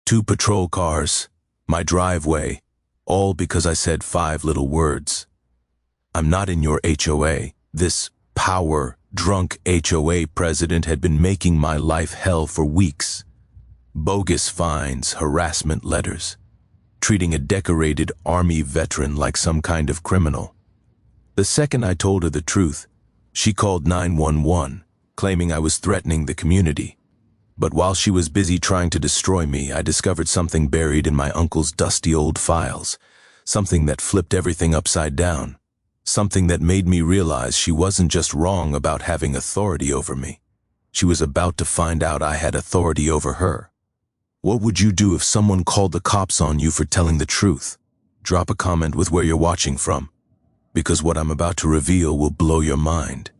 2 patrol cars, my driveway, all because I said 5 little words. I'm not in your HOA. This power-drunk HOA president had been making my life hell for weeks. Bogus fines, harassment letters, treating a decorated Army veteran like some kind of criminal. The second I told her the truth, she called 911, claiming I was threatening the community. But while she was busy trying to destroy me, I discovered something buried in my uncle's dusty old files, something that flipped everything upside down, something that made me realize she wasn't just wrong about having authority over me. She was about to find out I had authority over her. What would you do if someone called the cops on you for telling the truth? Drop a comment with where you're watching from, because what I'm about to reveal will blow your mind.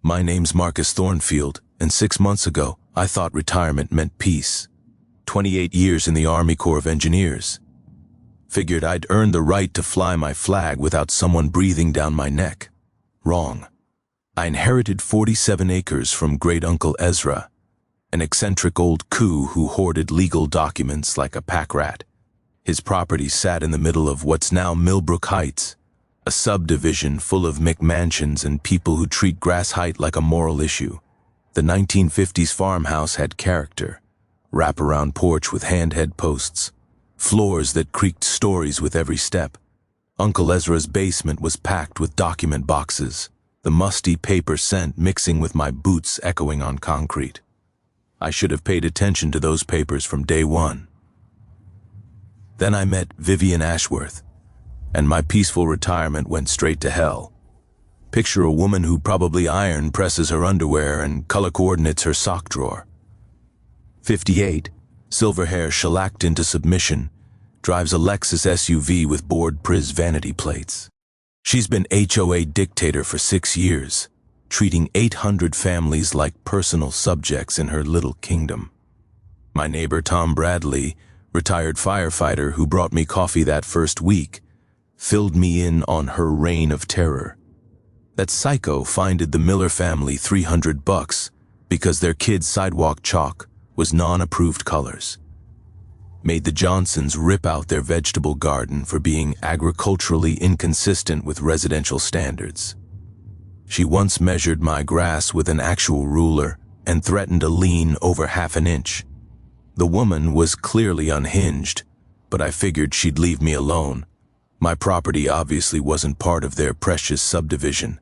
My name's Marcus Thornfield, and 6 months ago, I thought retirement meant peace. 28 years in the Army Corps of Engineers. Figured I'd earned the right to fly my flag without someone breathing down my neck. Wrong. I inherited 47 acres from great-uncle Ezra, an eccentric old coup who hoarded legal documents like a pack rat. His property sat in the middle of what's now Millbrook Heights, a subdivision full of McMansions and people who treat Grass Height like a moral issue. The 1950s farmhouse had character, wraparound porch with handhead posts, floors that creaked stories with every step. Uncle Ezra's basement was packed with document boxes, the musty paper scent mixing with my boots echoing on concrete. I should have paid attention to those papers from day one. Then I met Vivian Ashworth, and my peaceful retirement went straight to hell. Picture a woman who probably iron presses her underwear and color coordinates her sock drawer. 58, silver hair shellacked into submission, drives a Lexus SUV with bored Priz vanity plates. She's been HOA dictator for 6 years, treating 800 families like personal subjects in her little kingdom. My neighbor Tom Bradley, retired firefighter who brought me coffee that first week, filled me in on her reign of terror. That psycho fined the Miller family $300 because their kid's sidewalk chalk was non-approved colors. Made the Johnsons rip out their vegetable garden for being agriculturally inconsistent with residential standards. She once measured my grass with an actual ruler and threatened a lien over ½ an inch. The woman was clearly unhinged, but I figured she'd leave me alone. My property obviously wasn't part of their precious subdivision.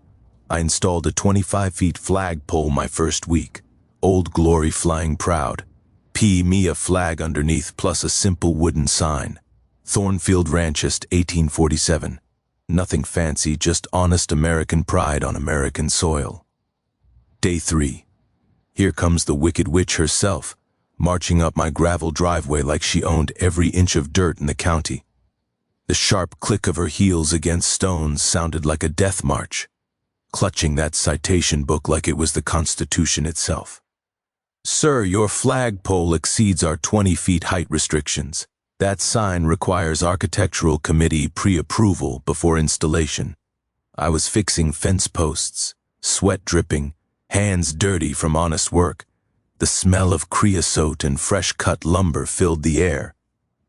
I installed a 25-foot flagpole my first week, Old Glory flying proud. Me a flag underneath plus a simple wooden sign. Thornfield Ranchist 1847. Nothing fancy, just honest American pride on American soil. Day 3. Here comes the Wicked Witch herself, marching up my gravel driveway like she owned every inch of dirt in the county. The sharp click of her heels against stones sounded like a death march, clutching that citation book like it was the Constitution itself. Sir, your flagpole exceeds our 20-foot height restrictions. That sign requires architectural committee pre-approval before installation. I was fixing fence posts, sweat dripping, hands dirty from honest work. The smell of creosote and fresh-cut lumber filled the air.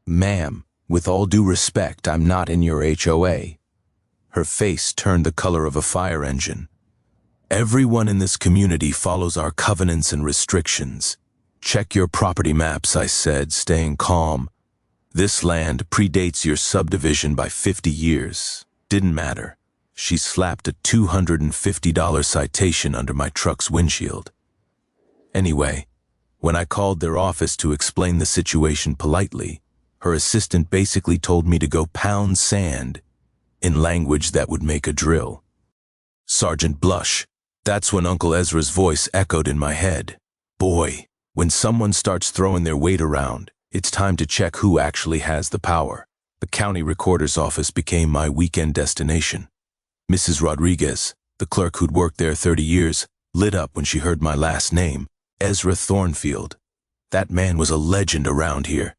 Ma'am, with all due respect, I'm not in your HOA. Her face turned the color of a fire engine. Everyone in this community follows our covenants and restrictions. Check your property maps, I said, staying calm. This land predates your subdivision by 50 years. Didn't matter. She slapped a $250 citation under my truck's windshield. Anyway, when I called their office to explain the situation politely, her assistant basically told me to go pound sand in language that would make a drill. Sergeant Blush. That's when Uncle Ezra's voice echoed in my head. Boy, when someone starts throwing their weight around, it's time to check who actually has the power. The county recorder's office became my weekend destination. Mrs. Rodriguez, the clerk who'd worked there 30 years, lit up when she heard my last name, Ezra Thornfield. That man was a legend around here.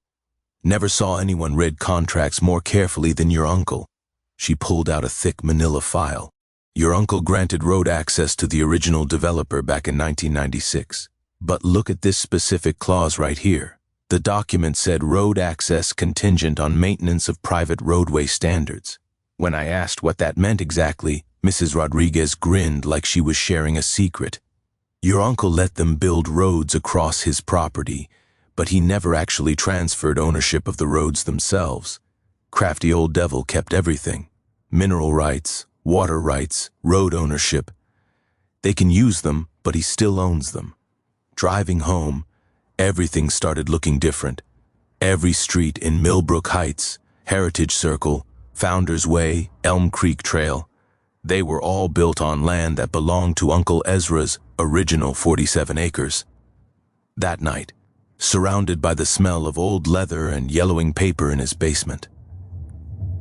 Never saw anyone read contracts more carefully than your uncle. She pulled out a thick manila file. Your uncle granted road access to the original developer back in 1996. But look at this specific clause right here. The document said road access contingent on maintenance of private roadway standards. When I asked what that meant exactly, Mrs. Rodriguez grinned like she was sharing a secret. Your uncle let them build roads across his property, but he never actually transferred ownership of the roads themselves. Crafty old devil kept everything. Mineral rights, water rights, road ownership. They can use them, but he still owns them. Driving home, everything started looking different. Every street in Millbrook Heights, Heritage Circle, Founders Way, Elm Creek Trail, they were all built on land that belonged to Uncle Ezra's original 47 acres. That night, surrounded by the smell of old leather and yellowing paper in his basement,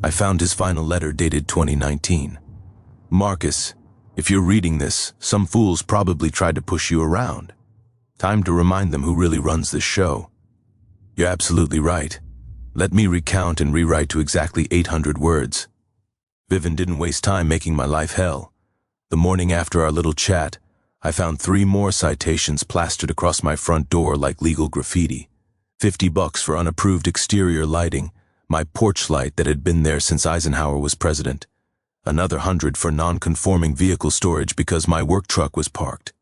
I found his final letter dated 2019. Marcus, if you're reading this, some fools probably tried to push you around. Time to remind them who really runs this show. You're absolutely right. Let me recount and rewrite to exactly 800 words. Vivian didn't waste time making my life hell. The morning after our little chat, I found 3 more citations plastered across my front door like legal graffiti. $50 for unapproved exterior lighting, my porch light that had been there since Eisenhower was president. Another 100 for non-conforming vehicle storage because my work truck was parked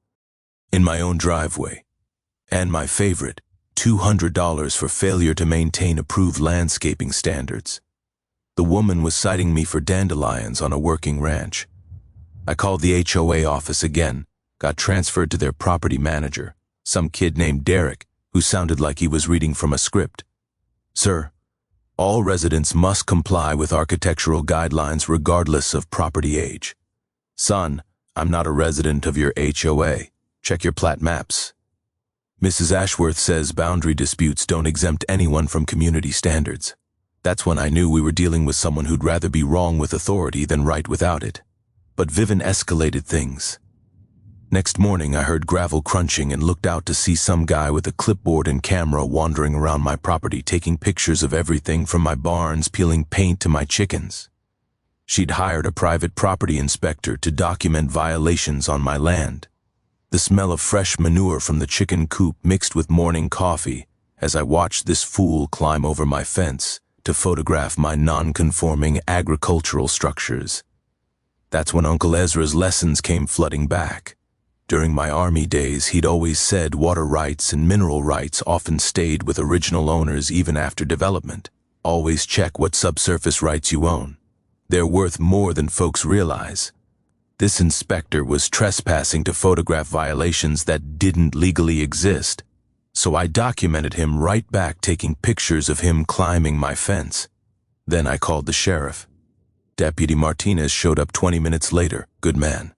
in my own driveway. And my favorite, $200 for failure to maintain approved landscaping standards. The woman was citing me for dandelions on a working ranch. I called the HOA office again, got transferred to their property manager, some kid named Derek, who sounded like he was reading from a script. Sir, all residents must comply with architectural guidelines regardless of property age. Son, I'm not a resident of your HOA. Check your plat maps. Mrs. Ashworth says boundary disputes don't exempt anyone from community standards. That's when I knew we were dealing with someone who'd rather be wrong with authority than right without it. But Vivian escalated things. Next morning I heard gravel crunching and looked out to see some guy with a clipboard and camera wandering around my property taking pictures of everything from my barns peeling paint to my chickens. She'd hired a private property inspector to document violations on my land. The smell of fresh manure from the chicken coop mixed with morning coffee as I watched this fool climb over my fence to photograph my non-conforming agricultural structures. That's when Uncle Ezra's lessons came flooding back. During my Army days, he'd always said water rights and mineral rights often stayed with original owners even after development. Always check what subsurface rights you own. They're worth more than folks realize. This inspector was trespassing to photograph violations that didn't legally exist. So I documented him right back taking pictures of him climbing my fence. Then I called the sheriff. Deputy Martinez showed up 20 minutes later, good man.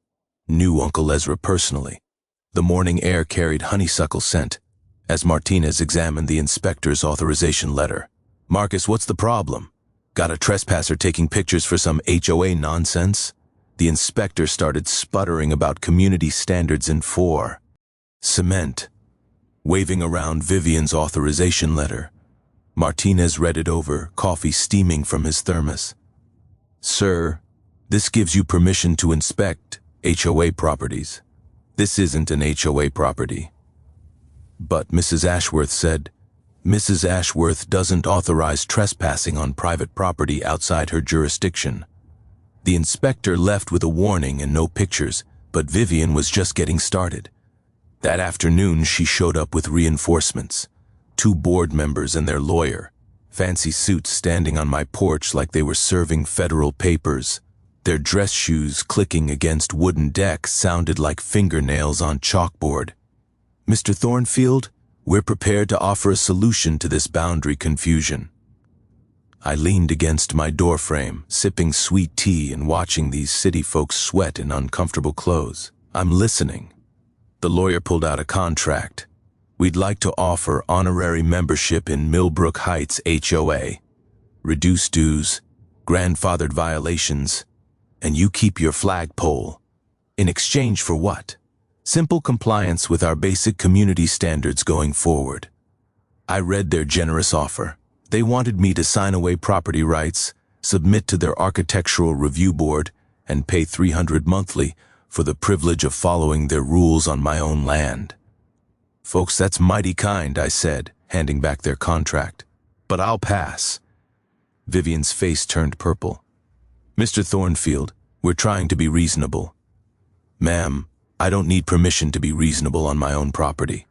Knew Uncle Ezra personally. The morning air carried honeysuckle scent as Martinez examined the inspector's authorization letter. Marcus, what's the problem? Got a trespasser taking pictures for some HOA nonsense? The inspector started sputtering about community standards in 4. Cement. Waving around Vivian's authorization letter, Martinez read it over, coffee steaming from his thermos. Sir, this gives you permission to inspect HOA properties. This isn't an HOA property. But Mrs. Ashworth said, Mrs. Ashworth doesn't authorize trespassing on private property outside her jurisdiction. The inspector left with a warning and no pictures, but Vivian was just getting started. That afternoon, she showed up with reinforcements. 2 board members and their lawyer. Fancy suits standing on my porch like they were serving federal papers. Their dress shoes clicking against wooden decks sounded like fingernails on chalkboard. Mr. Thornfield, we're prepared to offer a solution to this boundary confusion. I leaned against my doorframe, sipping sweet tea and watching these city folks sweat in uncomfortable clothes. I'm listening. The lawyer pulled out a contract. We'd like to offer honorary membership in Millbrook Heights HOA, reduced dues, grandfathered violations, and you keep your flagpole. In exchange for what? Simple compliance with our basic community standards going forward. I read their generous offer. They wanted me to sign away property rights, submit to their architectural review board, and pay $300 monthly for the privilege of following their rules on my own land. Folks, that's mighty kind, I said, handing back their contract. But I'll pass. Vivian's face turned purple. Mr. Thornfield, we're trying to be reasonable. Ma'am, I don't need permission to be reasonable on my own property.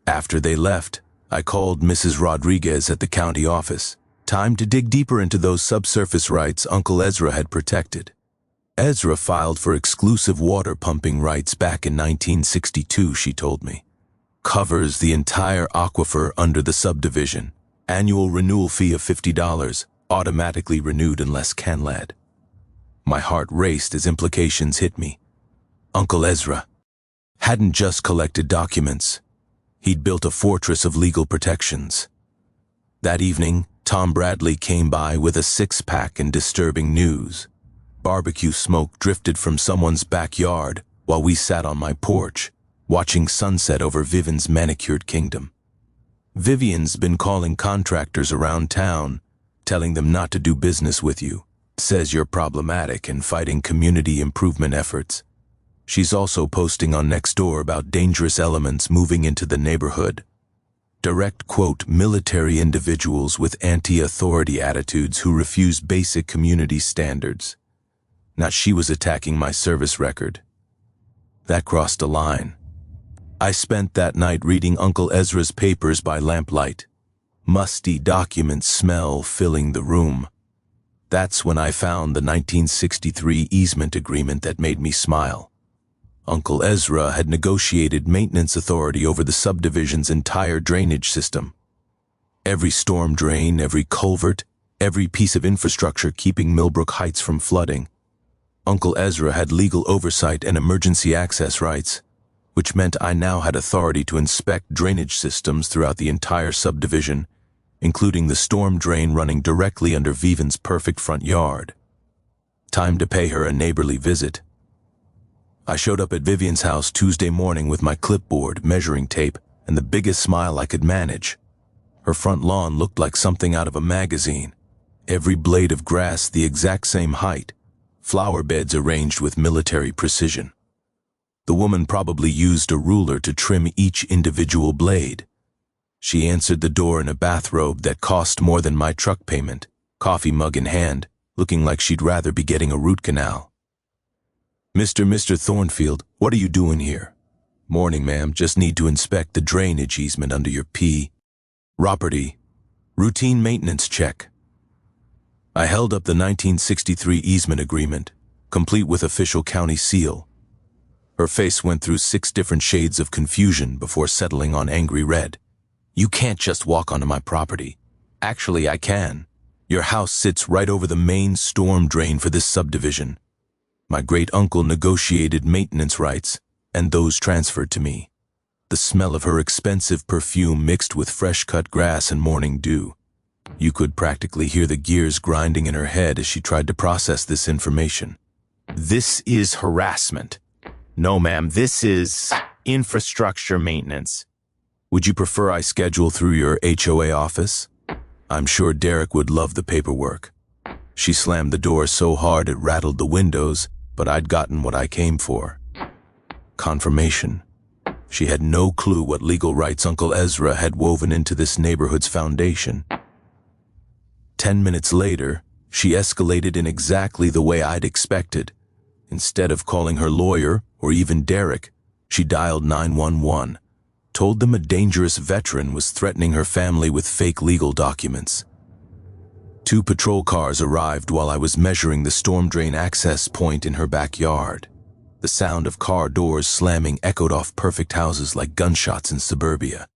After they left, I called Mrs. Rodriguez at the county office. Time to dig deeper into those subsurface rights Uncle Ezra had protected. Ezra filed for exclusive water pumping rights back in 1962, she told me. Covers the entire aquifer under the subdivision. Annual renewal fee of $50, automatically renewed unless canled. My heart raced as implications hit me. Uncle Ezra hadn't just collected documents. He'd built a fortress of legal protections. That evening, Tom Bradley came by with a six-pack and disturbing news. Barbecue smoke drifted from someone's backyard while we sat on my porch, watching sunset over Vivian's manicured kingdom. Vivian's been calling contractors around town, telling them not to do business with you. Says you're problematic and fighting community improvement efforts. She's also posting on Nextdoor about dangerous elements moving into the neighborhood. Direct quote, military individuals with anti-authority attitudes who refuse basic community standards. Now she was attacking my service record. That crossed a line. I spent that night reading Uncle Ezra's papers by lamplight. Musty document smell filling the room. That's when I found the 1963 easement agreement that made me smile. Uncle Ezra had negotiated maintenance authority over the subdivision's entire drainage system. Every storm drain, every culvert, every piece of infrastructure keeping Millbrook Heights from flooding. Uncle Ezra had legal oversight and emergency access rights, which meant I now had authority to inspect drainage systems throughout the entire subdivision, including the storm drain running directly under Vivian's perfect front yard. Time to pay her a neighborly visit. I showed up at Vivian's house Tuesday morning with my clipboard, measuring tape, and the biggest smile I could manage. Her front lawn looked like something out of a magazine. Every blade of grass the exact same height, flower beds arranged with military precision. The woman probably used a ruler to trim each individual blade. She answered the door in a bathrobe that cost more than my truck payment, coffee mug in hand, looking like she'd rather be getting a root canal. Mr. Thornfield, what are you doing here? Morning, ma'am. Just need to inspect the drainage easement under your property. Routine maintenance check. I held up the 1963 easement agreement, complete with official county seal. Her face went through 6 different shades of confusion before settling on angry red. You can't just walk onto my property. Actually, I can. Your house sits right over the main storm drain for this subdivision. My great-uncle negotiated maintenance rights, and those transferred to me. The smell of her expensive perfume mixed with fresh-cut grass and morning dew. You could practically hear the gears grinding in her head as she tried to process this information. This is harassment. No, ma'am, this is infrastructure maintenance. Would you prefer I schedule through your HOA office? I'm sure Derek would love the paperwork. She slammed the door so hard it rattled the windows, but I'd gotten what I came for. Confirmation. She had no clue what legal rights Uncle Ezra had woven into this neighborhood's foundation. 10 minutes later, she escalated in exactly the way I'd expected. Instead of calling her lawyer, or even Derek, she dialed 911, told them a dangerous veteran was threatening her family with fake legal documents. 2 patrol cars arrived while I was measuring the storm drain access point in her backyard. The sound of car doors slamming echoed off perfect houses like gunshots in suburbia.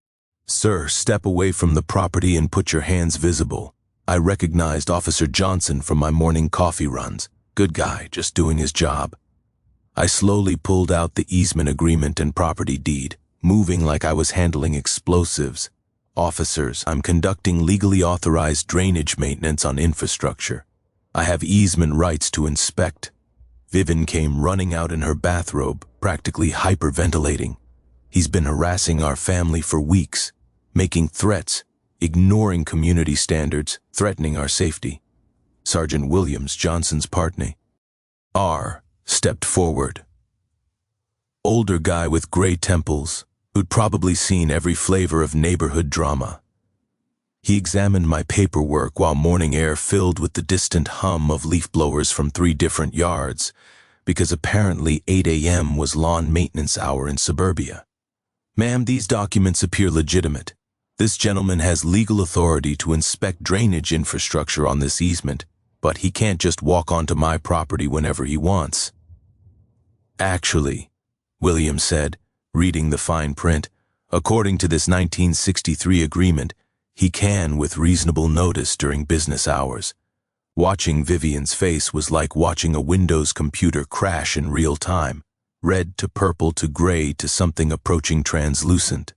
Sir, step away from the property and put your hands visible. I recognized Officer Johnson from my morning coffee runs. Good guy, just doing his job. I slowly pulled out the easement agreement and property deed, moving like I was handling explosives. Officers, I'm conducting legally authorized drainage maintenance on infrastructure. I have easement rights to inspect. Vivian came running out in her bathrobe, practically hyperventilating. He's been harassing our family for weeks, making threats, ignoring community standards, threatening our safety. Sergeant Williams, Johnson's partner, stepped forward. Older guy with gray temples, who'd probably seen every flavor of neighborhood drama. He examined my paperwork while morning air filled with the distant hum of leaf blowers from 3 different yards, because apparently 8 a.m. was lawn maintenance hour in suburbia. Ma'am, these documents appear legitimate. This gentleman has legal authority to inspect drainage infrastructure on this easement, but he can't just walk onto my property whenever he wants. Actually, William said, reading the fine print, according to this 1963 agreement, he can with reasonable notice during business hours. Watching Vivian's face was like watching a Windows computer crash in real time, red to purple to gray to something approaching translucent.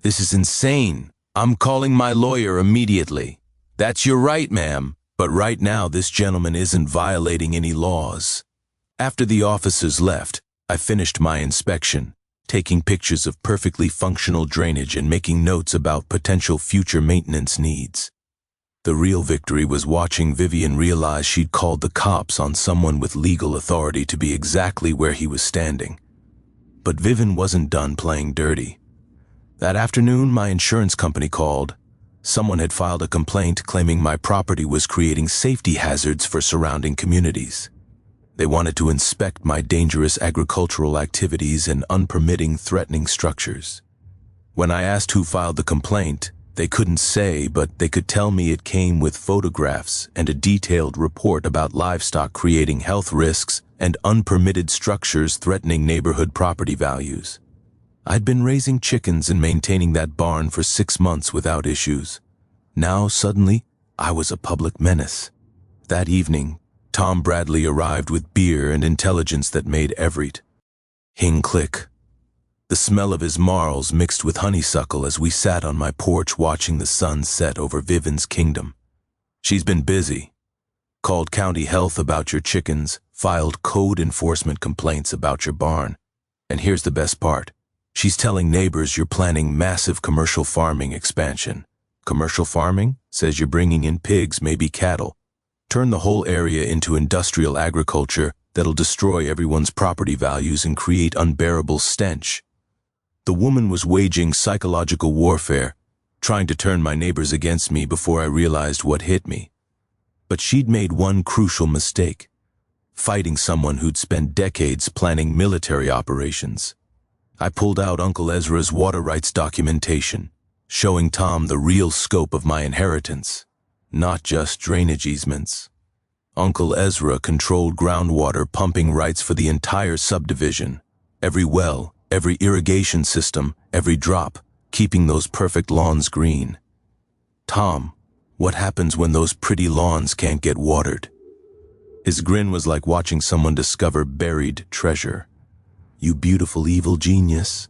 This is insane. I'm calling my lawyer immediately. That's your right, ma'am, but right now this gentleman isn't violating any laws. After the officers left, I finished my inspection, taking pictures of perfectly functional drainage and making notes about potential future maintenance needs. The real victory was watching Vivian realize she'd called the cops on someone with legal authority to be exactly where he was standing. But Vivian wasn't done playing dirty. That afternoon, my insurance company called. Someone had filed a complaint claiming my property was creating safety hazards for surrounding communities. They wanted to inspect my dangerous agricultural activities and unpermitting threatening structures. When I asked who filed the complaint, they couldn't say, but they could tell me it came with photographs and a detailed report about livestock creating health risks and unpermitted structures threatening neighborhood property values. I'd been raising chickens and maintaining that barn for 6 months without issues. Now, suddenly, I was a public menace. That evening, Tom Bradley arrived with beer and intelligence that made everything click. The smell of his marls mixed with honeysuckle as we sat on my porch watching the sun set over Vivian's kingdom. She's been busy. Called county health about your chickens, filed code enforcement complaints about your barn. And here's the best part. She's telling neighbors you're planning massive commercial farming expansion. Commercial farming? Says you're bringing in pigs, maybe cattle. Turn the whole area into industrial agriculture that'll destroy everyone's property values and create unbearable stench. The woman was waging psychological warfare, trying to turn my neighbors against me before I realized what hit me. But she'd made one crucial mistake, fighting someone who'd spent decades planning military operations. I pulled out Uncle Ezra's water rights documentation, showing Tom the real scope of my inheritance, not just drainage easements. Uncle Ezra controlled groundwater pumping rights for the entire subdivision, every well, every irrigation system, every drop, keeping those perfect lawns green. Tom, what happens when those pretty lawns can't get watered? His grin was like watching someone discover buried treasure. You beautiful evil genius.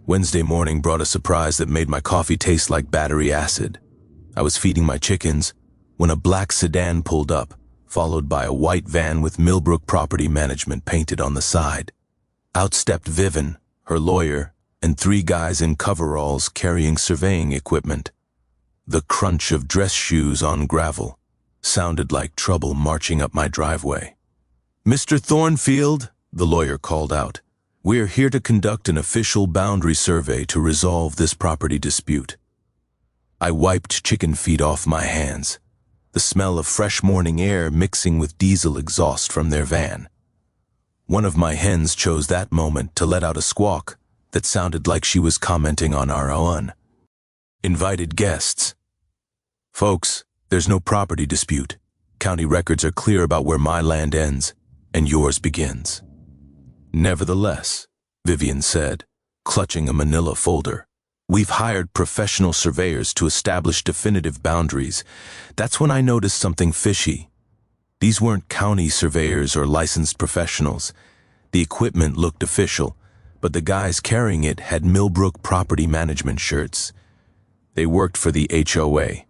Wednesday morning brought a surprise that made my coffee taste like battery acid. I was feeding my chickens when a black sedan pulled up, followed by a white van with Millbrook Property Management painted on the side. Out stepped Vivian, her lawyer, and 3 guys in coveralls carrying surveying equipment. The crunch of dress shoes on gravel sounded like trouble marching up my driveway. Mr. Thornfield, the lawyer called out, we're here to conduct an official boundary survey to resolve this property dispute. I wiped chicken feed off my hands, the smell of fresh morning air mixing with diesel exhaust from their van. One of my hens chose that moment to let out a squawk that sounded like she was commenting on our uninvited guests. Folks, there's no property dispute. County records are clear about where my land ends and yours begins. Nevertheless, Vivian said, clutching a manila folder, we've hired professional surveyors to establish definitive boundaries. That's when I noticed something fishy. These weren't county surveyors or licensed professionals. The equipment looked official, but the guys carrying it had Millbrook Property Management shirts. They worked for the HOA.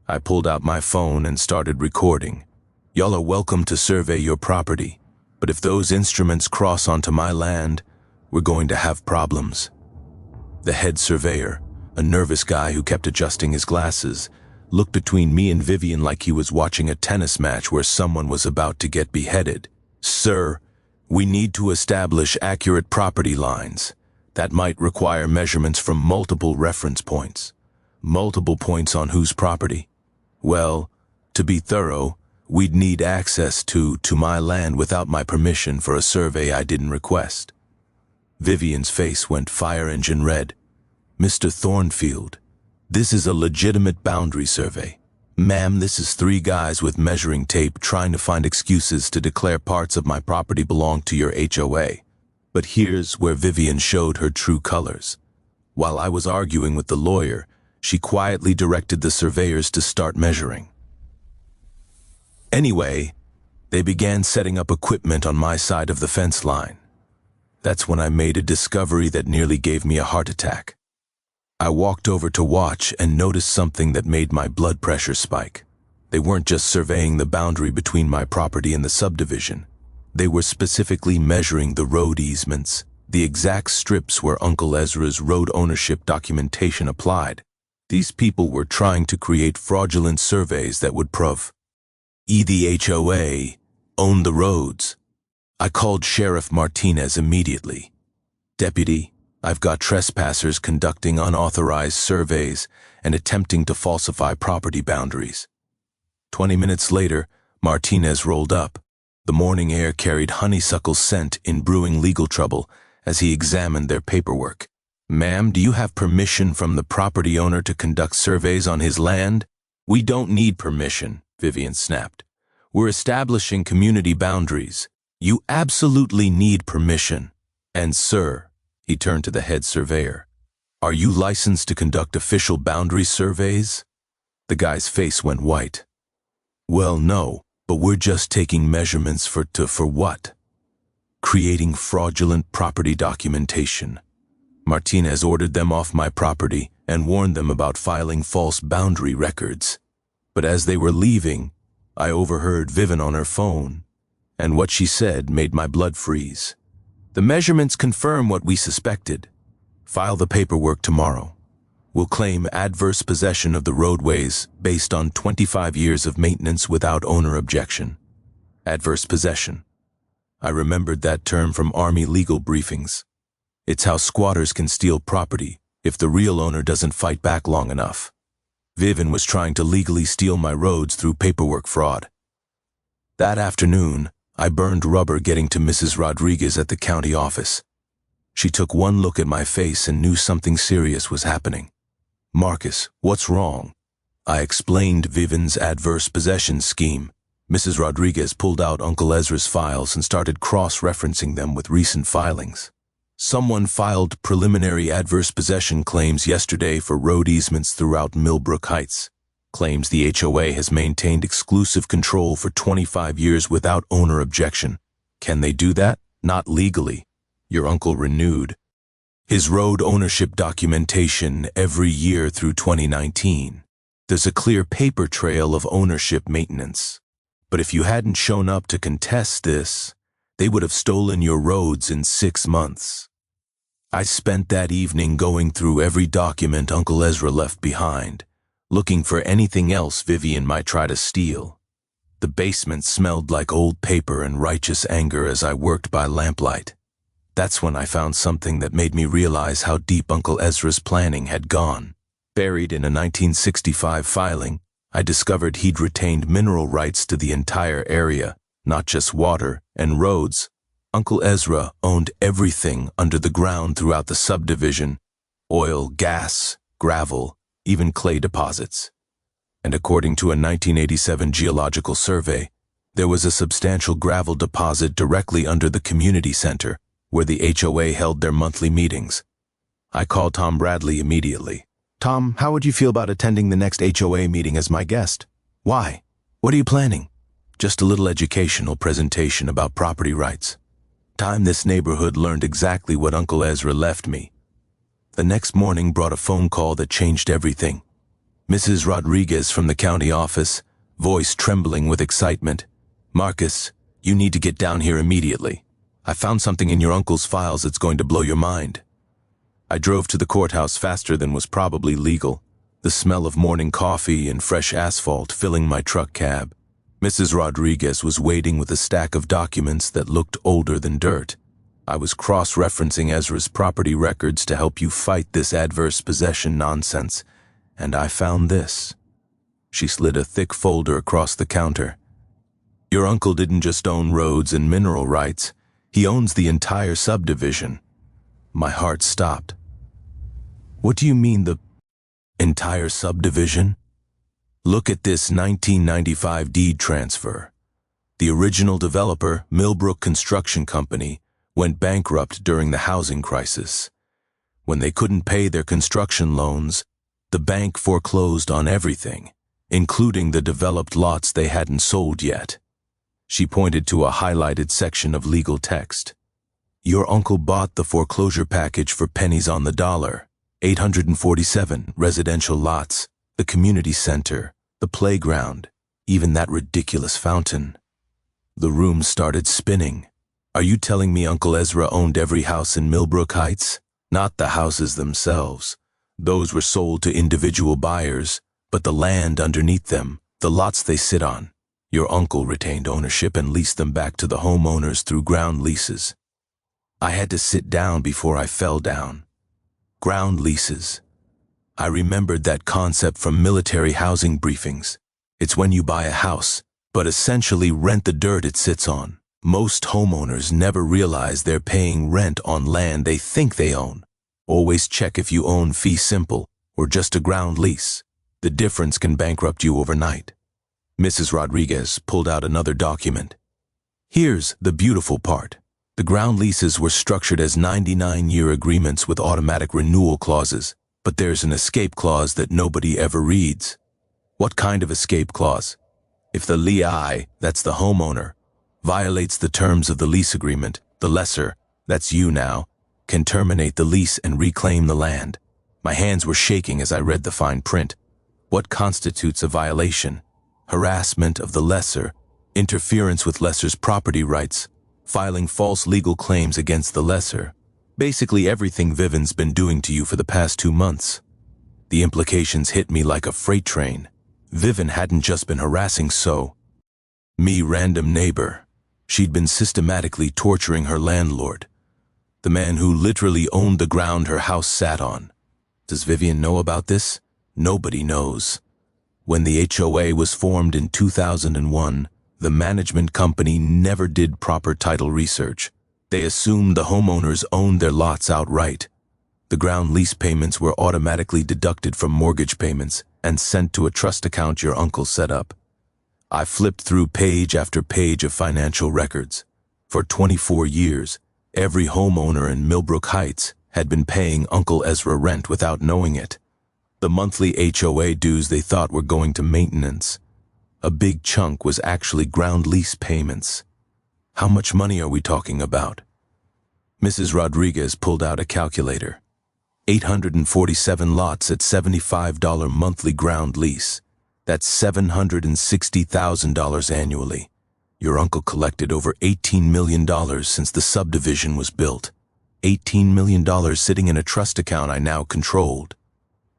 I pulled out my phone and started recording. Y'all are welcome to survey your property, but if those instruments cross onto my land, we're going to have problems. The head surveyor, a nervous guy who kept adjusting his glasses, looked between me and Vivian like he was watching a tennis match where someone was about to get beheaded. Sir, we need to establish accurate property lines. That might require measurements from multiple reference points. Multiple points on whose property? Well, to be thorough, we'd need access to my land without my permission for a survey I didn't request. Vivian's face went fire engine red. Mr. Thornfield, this is a legitimate boundary survey. Ma'am, this is 3 guys with measuring tape trying to find excuses to declare parts of my property belong to your HOA. But here's where Vivian showed her true colors. While I was arguing with the lawyer, she quietly directed the surveyors to start measuring. Anyway, they began setting up equipment on my side of the fence line. That's when I made a discovery that nearly gave me a heart attack. I walked over to watch and noticed something that made my blood pressure spike. They weren't just surveying the boundary between my property and the subdivision. They were specifically measuring the road easements, the exact strips where Uncle Ezra's road ownership documentation applied. These people were trying to create fraudulent surveys that would prove the HOA owned the roads. I called Sheriff Martinez immediately. Deputy, I've got trespassers conducting unauthorized surveys and attempting to falsify property boundaries. 20 minutes later, Martinez rolled up. The morning air carried honeysuckle scent in brewing legal trouble as he examined their paperwork. Ma'am, do you have permission from the property owner to conduct surveys on his land? We don't need permission, Vivian snapped. We're establishing community boundaries. You absolutely need permission. And sir, he turned to the head surveyor, are you licensed to conduct official boundary surveys? The guy's face went white. Well, no, but we're just taking measurements for what? Creating fraudulent property documentation. Martinez ordered them off my property and warned them about filing false boundary records. But as they were leaving, I overheard Vivian on her phone, and what she said made my blood freeze. The measurements confirm what we suspected. File the paperwork tomorrow. We'll claim adverse possession of the roadways based on 25 years of maintenance without owner objection. Adverse possession. I remembered that term from Army legal briefings. It's how squatters can steal property if the real owner doesn't fight back long enough. Vivian was trying to legally steal my roads through paperwork fraud. That afternoon, I burned rubber getting to Mrs. Rodriguez at the county office. She took one look at my face and knew something serious was happening. Marcus, what's wrong? I explained Vivian's adverse possession scheme. Mrs. Rodriguez pulled out Uncle Ezra's files and started cross-referencing them with recent filings. Someone filed preliminary adverse possession claims yesterday for road easements throughout Millbrook Heights. Claims the HOA has maintained exclusive control for 25 years without owner objection. Can they do that? Not legally. Your uncle renewed his road ownership documentation every year through 2019. There's a clear paper trail of ownership maintenance. But if you hadn't shown up to contest this, they would have stolen your roads in 6 months. I spent that evening going through every document Uncle Ezra left behind, looking for anything else Vivian might try to steal. The basement smelled like old paper and righteous anger as I worked by lamplight. That's when I found something that made me realize how deep Uncle Ezra's planning had gone. Buried in a 1965 filing, I discovered he'd retained mineral rights to the entire area, not just water and roads. Uncle Ezra owned everything under the ground throughout the subdivision: oil, gas, gravel, even clay deposits. And according to a 1987 geological survey, there was a substantial gravel deposit directly under the community center, where the HOA held their monthly meetings. I called Tom Bradley immediately. Tom, how would you feel about attending the next HOA meeting as my guest? Why? What are you planning? Just a little educational presentation about property rights. Time this neighborhood learned exactly what Uncle Ezra left me. The next morning brought a phone call that changed everything. Mrs. Rodriguez from the county office, voice trembling with excitement. Marcus, you need to get down here immediately. I found something in your uncle's files that's going to blow your mind. I drove to the courthouse faster than was probably legal, the smell of morning coffee and fresh asphalt filling my truck cab. Mrs. Rodriguez was waiting with a stack of documents that looked older than dirt. I was cross-referencing Ezra's property records to help you fight this adverse possession nonsense, And I found this. She slid a thick folder across the counter. Your uncle didn't just own roads and mineral rights. He owns the entire subdivision. My heart stopped. What do you mean, the entire subdivision? Look at this 1995 deed transfer. The original developer, Millbrook Construction Company, went bankrupt during the housing crisis. When they couldn't pay their construction loans, the bank foreclosed on everything, including the developed lots they hadn't sold yet. She pointed to a highlighted section of legal text. Your uncle bought the foreclosure package for pennies on the dollar. 847 residential lots, the community center, the playground, even that ridiculous fountain. The room started spinning. Are you telling me Uncle Ezra owned every house in Millbrook Heights? Not the houses themselves. Those were sold to individual buyers, but the land underneath them, the lots they sit on. Your uncle retained ownership and leased them back to the homeowners through ground leases. I had to sit down before I fell down. Ground leases. I remembered that concept from military housing briefings. It's when you buy a house, but essentially rent the dirt it sits on. Most homeowners never realize they're paying rent on land they think they own. Always check if you own fee simple or just a ground lease. The difference can bankrupt you overnight. Mrs. Rodriguez pulled out another document. Here's the beautiful part. The ground leases were structured as 99-year agreements with automatic renewal clauses, but there's an escape clause that nobody ever reads. What kind of escape clause? If the lessee, that's the homeowner, violates the terms of the lease agreement, the lessor, that's you now, can terminate the lease and reclaim the land. My hands were shaking as I read the fine print. What constitutes a violation? Harassment of the lessor, interference with lessor's property rights, filing false legal claims against the lessor. Basically everything Vivian's been doing to you for the past 2 months. The implications hit me like a freight train. Vivian hadn't just been harassing me, random neighbor. She'd been systematically torturing her landlord, the man who literally owned the ground her house sat on. Does Vivian know about this? Nobody knows. When the HOA was formed in 2001, the management company never did proper title research. They assumed the homeowners owned their lots outright. The ground lease payments were automatically deducted from mortgage payments and sent to a trust account your uncle set up. I flipped through page after page of financial records. For 24 years, every homeowner in Millbrook Heights had been paying Uncle Ezra rent without knowing it. The monthly HOA dues they thought were going to maintenance. A big chunk was actually ground lease payments. How much money are we talking about? Mrs. Rodriguez pulled out a calculator. 847 lots at $75 monthly ground lease. That's $760,000 annually. Your uncle collected over $18 million since the subdivision was built. $18 million sitting in a trust account I now controlled.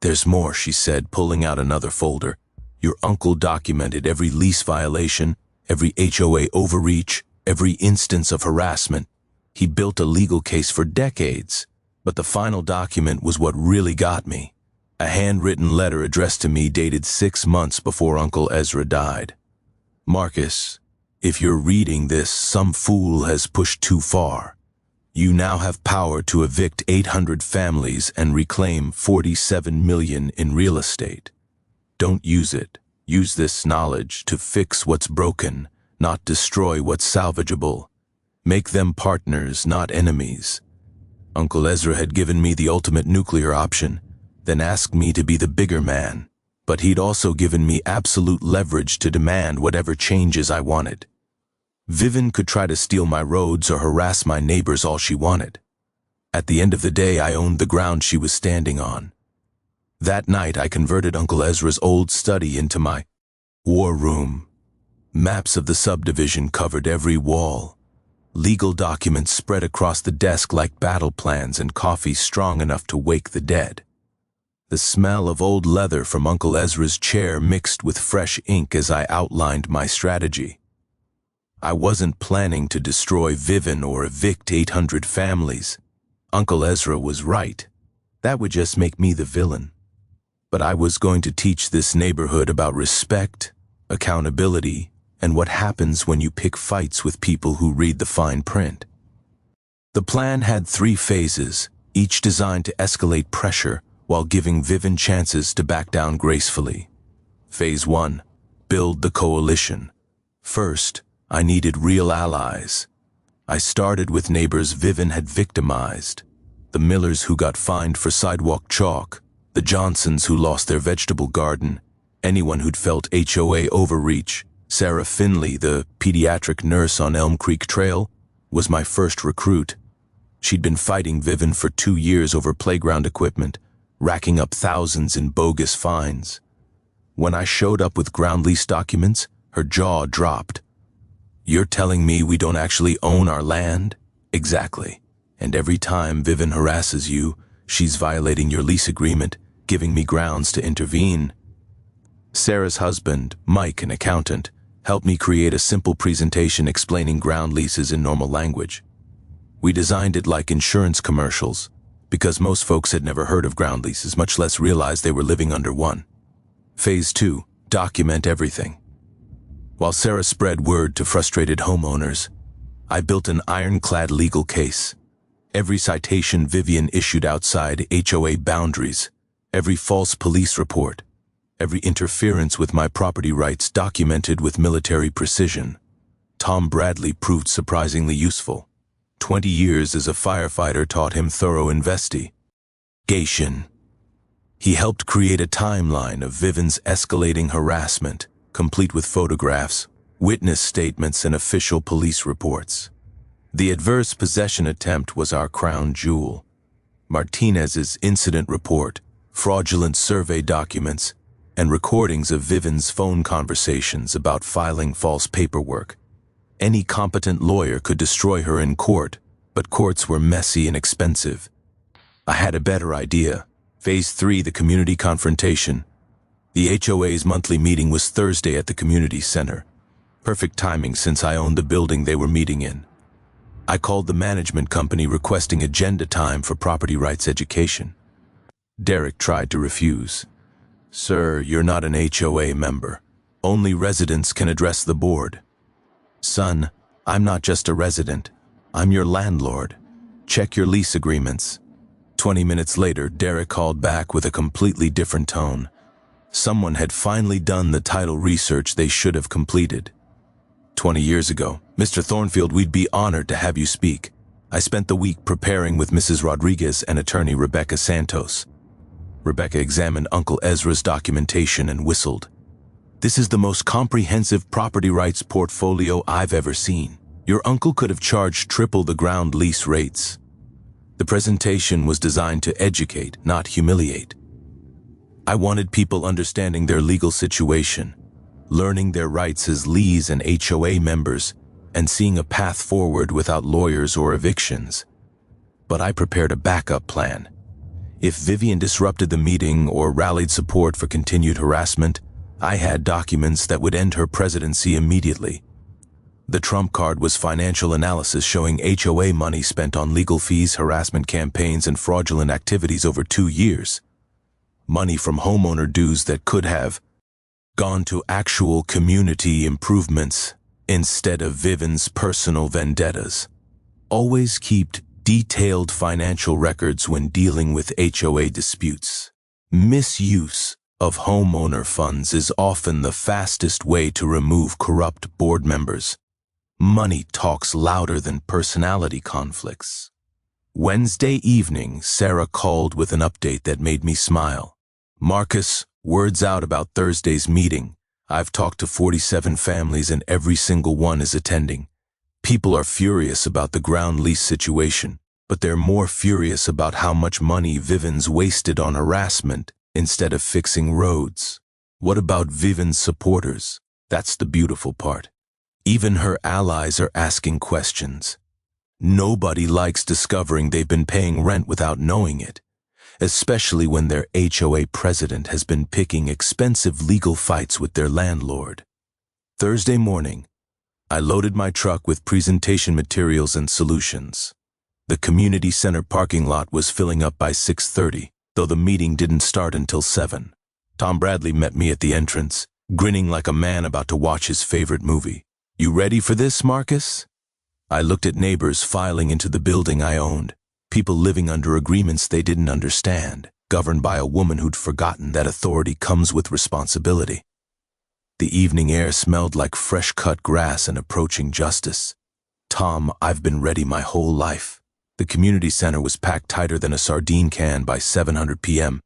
There's more, she said, pulling out another folder. Your uncle documented every lease violation, every HOA overreach, every instance of harassment. He built a legal case for decades, but the final document was what really got me. A handwritten letter addressed to me dated 6 months before Uncle Ezra died. Marcus, if you're reading this, some fool has pushed too far. You now have power to evict 800 families and reclaim $47 million in real estate. Don't use it. Use this knowledge to fix what's broken, not destroy what's salvageable. Make them partners, not enemies. Uncle Ezra had given me the ultimate nuclear option, then asked me to be the bigger man. But he'd also given me absolute leverage to demand whatever changes I wanted. Vivian could try to steal my roads or harass my neighbors all she wanted. At the end of the day, I owned the ground she was standing on. That night, I converted Uncle Ezra's old study into my war room. Maps of the subdivision covered every wall. Legal documents spread across the desk like battle plans and coffee strong enough to wake the dead. The smell of old leather from Uncle Ezra's chair mixed with fresh ink as I outlined my strategy. I wasn't planning to destroy Vivian or evict 800 families. Uncle Ezra was right. That would just make me the villain. But I was going to teach this neighborhood about respect, accountability, and what happens when you pick fights with people who read the fine print. The plan had 3 phases, each designed to escalate pressure while giving Vivian chances to back down gracefully. Phase 1. Build the coalition. First, I needed real allies. I started with neighbors Vivian had victimized. The Millers who got fined for sidewalk chalk, the Johnsons who lost their vegetable garden, anyone who'd felt HOA overreach. Sarah Finley, the pediatric nurse on Elm Creek Trail, was my first recruit. She'd been fighting Vivian for 2 years over playground equipment, racking up thousands in bogus fines. When I showed up with ground lease documents, her jaw dropped. "You're telling me we don't actually own our land?" "Exactly. And every time Vivian harasses you, she's violating your lease agreement, giving me grounds to intervene." Sarah's husband, Mike, an accountant, helped me create a simple presentation explaining ground leases in normal language. We designed it like insurance commercials, because most folks had never heard of ground leases, much less realized they were living under one. Phase 2. Document everything. While Sarah spread word to frustrated homeowners, I built an ironclad legal case. Every citation Vivian issued outside HOA boundaries, every false police report, every interference with my property rights documented with military precision. Tom Bradley proved surprisingly useful. 20 years as a firefighter taught him thorough investigation. He helped create a timeline of Vivian's escalating harassment, complete with photographs, witness statements, and official police reports. The adverse possession attempt was our crown jewel. Martinez's incident report, fraudulent survey documents, and recordings of Vivian's phone conversations about filing false paperwork. Any competent lawyer could destroy her in court, but courts were messy and expensive. I had a better idea. Phase 3, the community confrontation. The HOA's monthly meeting was Thursday at the community center. Perfect timing since I owned the building they were meeting in. I called the management company requesting agenda time for property rights education. Derek tried to refuse. "Sir, you're not an HOA member. Only residents can address the board." "Son, I'm not just a resident. I'm your landlord. Check your lease agreements." 20 minutes later, Derek called back with a completely different tone. Someone had finally done the title research they should have completed. 20 years ago, "Mr. Thornfield, we'd be honored to have you speak. I spent the week preparing with Mrs. Rodriguez and attorney Rebecca Santos." Rebecca examined Uncle Ezra's documentation and whistled. "This is the most comprehensive property rights portfolio I've ever seen. Your uncle could have charged triple the ground lease rates." The presentation was designed to educate, not humiliate. I wanted people understanding their legal situation, learning their rights as lease and HOA members, and seeing a path forward without lawyers or evictions. But I prepared a backup plan. If Vivian disrupted the meeting or rallied support for continued harassment, I had documents that would end her presidency immediately. The trump card was financial analysis showing HOA money spent on legal fees, harassment campaigns, and fraudulent activities over 2 years. Money from homeowner dues that could have gone to actual community improvements instead of Vivian's personal vendettas. Always keep detailed financial records when dealing with HOA disputes. Misuse of homeowner funds is often the fastest way to remove corrupt board members. Money talks louder than personality conflicts. Wednesday evening, Sarah called with an update that made me smile. "Marcus, word's out about Thursday's meeting. I've talked to 47 families and every single one is attending. People are furious about the ground lease situation, but they're more furious about how much money Vivian's wasted on harassment instead of fixing roads. What about Vivian's supporters? That's the beautiful part. Even her allies are asking questions. Nobody likes discovering they've been paying rent without knowing it, especially when their HOA president has been picking expensive legal fights with their landlord." Thursday morning, I loaded my truck with presentation materials and solutions. The community center parking lot was filling up by 6:30, though the meeting didn't start until 7. Tom Bradley met me at the entrance, grinning like a man about to watch his favorite movie. You ready for this, Marcus? I looked at neighbors filing into the building I owned, people living under agreements they didn't understand, governed by a woman who'd forgotten that authority comes with responsibility. The evening air smelled like fresh-cut grass and approaching justice. Tom, I've been ready my whole life. The community center was packed tighter than a sardine can by 700 p.m.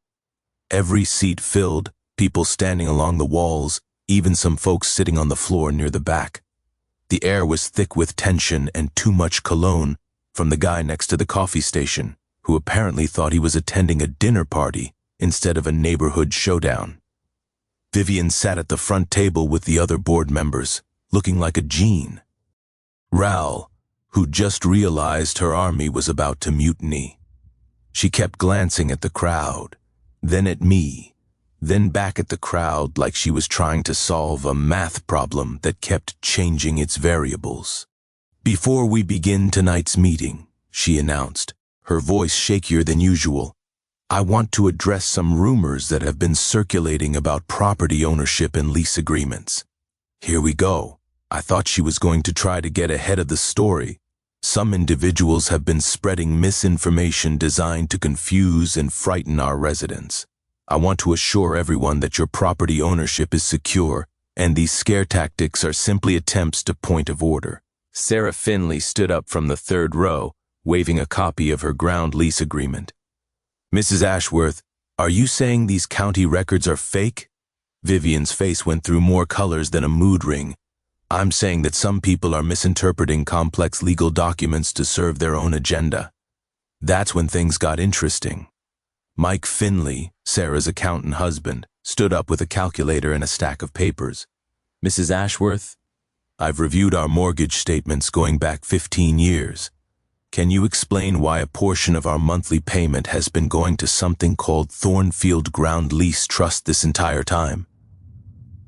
Every seat filled, people standing along the walls, even some folks sitting on the floor near the back. The air was thick with tension and too much cologne from the guy next to the coffee station, who apparently thought he was attending a dinner party instead of a neighborhood showdown. Vivian sat at the front table with the other board members, looking like a gene. Ral, who just realized her army was about to mutiny. She kept glancing at the crowd, then at me, then back at the crowd like she was trying to solve a math problem that kept changing its variables. Before we begin tonight's meeting, she announced, her voice shakier than usual, I want to address some rumors that have been circulating about property ownership and lease agreements. Here we go. I thought she was going to try to get ahead of the story. Some individuals have been spreading misinformation designed to confuse and frighten our residents. I want to assure everyone that your property ownership is secure, and these scare tactics are simply attempts to point of order. Sarah Finley stood up from the third row, waving a copy of her ground lease agreement. Mrs. Ashworth, are you saying these county records are fake? Vivian's face went through more colors than a mood ring. I'm saying that some people are misinterpreting complex legal documents to serve their own agenda. That's when things got interesting. Mike Finley, Sarah's accountant husband, stood up with a calculator and a stack of papers. Mrs. Ashworth, I've reviewed our mortgage statements going back 15 years. Can you explain why a portion of our monthly payment has been going to something called Thornfield Ground Lease Trust this entire time?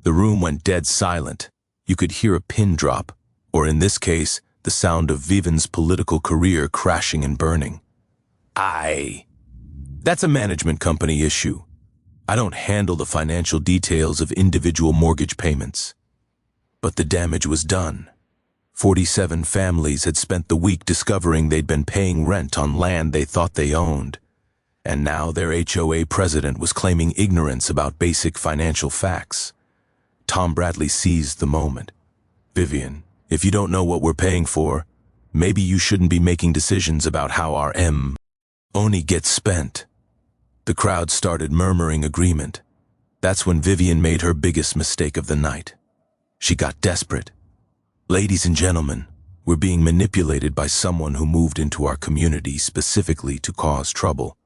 The room went dead silent. You could hear a pin drop, or in this case, the sound of Vivian's political career crashing and burning. That's a management company issue. I don't handle the financial details of individual mortgage payments. But the damage was done. 47 families had spent the week discovering they'd been paying rent on land they thought they owned, and now their HOA president was claiming ignorance about basic financial facts. Tom Bradley seized the moment. Vivian, if you don't know what we're paying for, maybe you shouldn't be making decisions about how our money gets spent. The crowd started murmuring agreement. That's when Vivian made her biggest mistake of the night. She got desperate. Ladies and gentlemen, we're being manipulated by someone who moved into our community specifically to cause trouble.